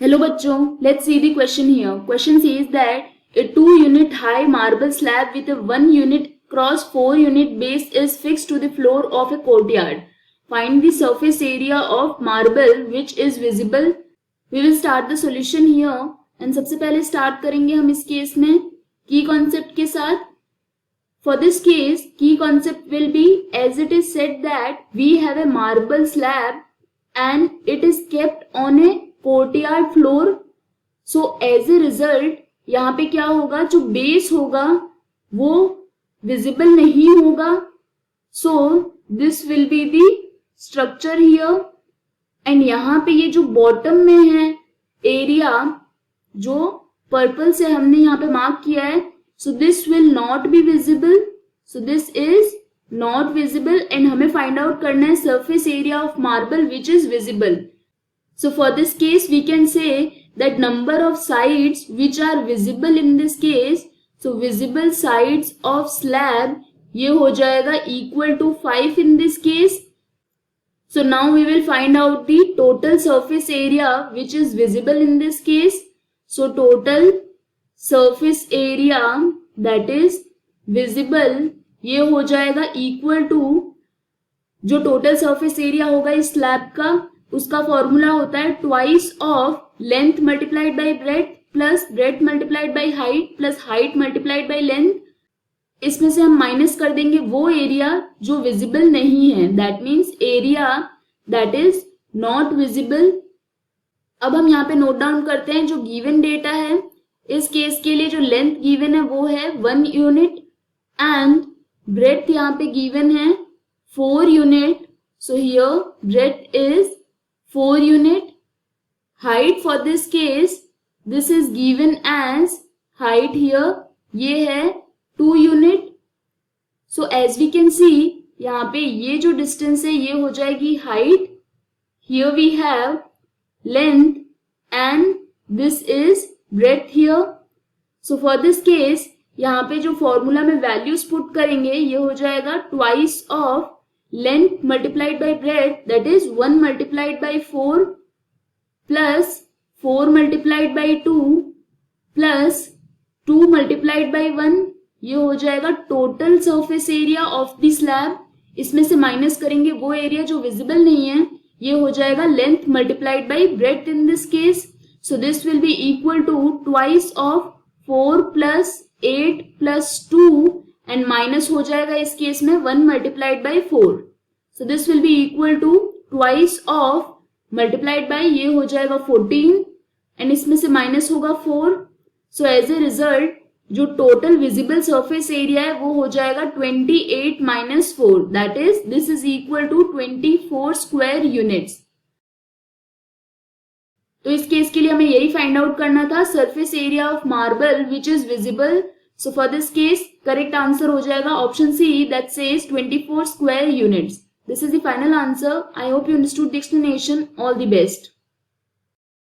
Hello बच्चों, let's see the question here. Question says that a 2-unit high marble slab with a 1-unit cross 4-unit base is fixed to the floor of a courtyard. Find the surface area of marble which is visible. We will start the solution here. And सबसे पहले start करेंगे हम इस case में key concept के साथ. For this case, key concept will be as it is said that we have a marble slab and it is kept on a courtyard floor. So as a result यहाँ पे क्या होगा, जो base होगा वो visible नहीं होगा. सो this will be the structure here. And यहाँ पे ये जो बॉटम में है एरिया जो पर्पल से हमने यहाँ पे मार्क किया है, सो this will not be visible. So this is not visible and हमें फाइंड आउट करना है surface area of marble which is visible. So for this case we can say that number of sides which are visible in this case, so visible sides of slab ये हो जाएगा equal to 5 in this case. So now we will find out the total surface area which is visible in this case. So total surface area that is visible ये हो जाएगा equal to, जो total surface area होगा इस slab का उसका formula होता है twice of length multiplied bye breath plus breadth multiplied by height plus height multiplied by length. इसमें से हम माइनस कर देंगे वो एरिया जो विजिबल नहीं है, that means area that is not visible. अब हम यहाँ पे नोट डाउन करते हैं जो गिवन डेटा है. इस केस के लिए जो लेंथ गिवन है वो है 1 यूनिट एंड ब्रेथ यहाँ पे गिवन है 4 unit. So here breadth is 4 unit. Height for this case, this is given as height here, ये है 2 unit. So as we can see, यहाँ पे ये जो distance है ये हो जाएगी height. Here we have length and this is breadth here. So for this case, यहाँ पे जो फॉर्मूला में values put करेंगे ये हो जाएगा twice of length multiplied by breadth, that is 1 multiplied by 4 plus 4 multiplied by 2 plus 2 multiplied by 1. ये हो जाएगा total surface area of the slab. इसमें से माइनस करेंगे वो एरिया जो विजिबल नहीं है, ये हो जाएगा length multiplied by breadth in this case. So this will be equal to twice of 4 plus 8 plus 2 and minus हो जाएगा इस केस में 1 multiplied by 4. So this will be equal to twice of multiplied by ये हो जाएगा 14 and इसमें से minus होगा 4. सो एज ए रिजल्ट जो टोटल विजिबल सरफेस एरिया है वो हो जाएगा 28 minus 4, that is this is equal to 24 square units. तो इस केस के लिए हमें यही फाइंड आउट करना था, surface area of marble which is visible. So for this case, correct answer हो जाएगा option C that says 24 square units. This is the final answer. I hope you understood the explanation. All the best.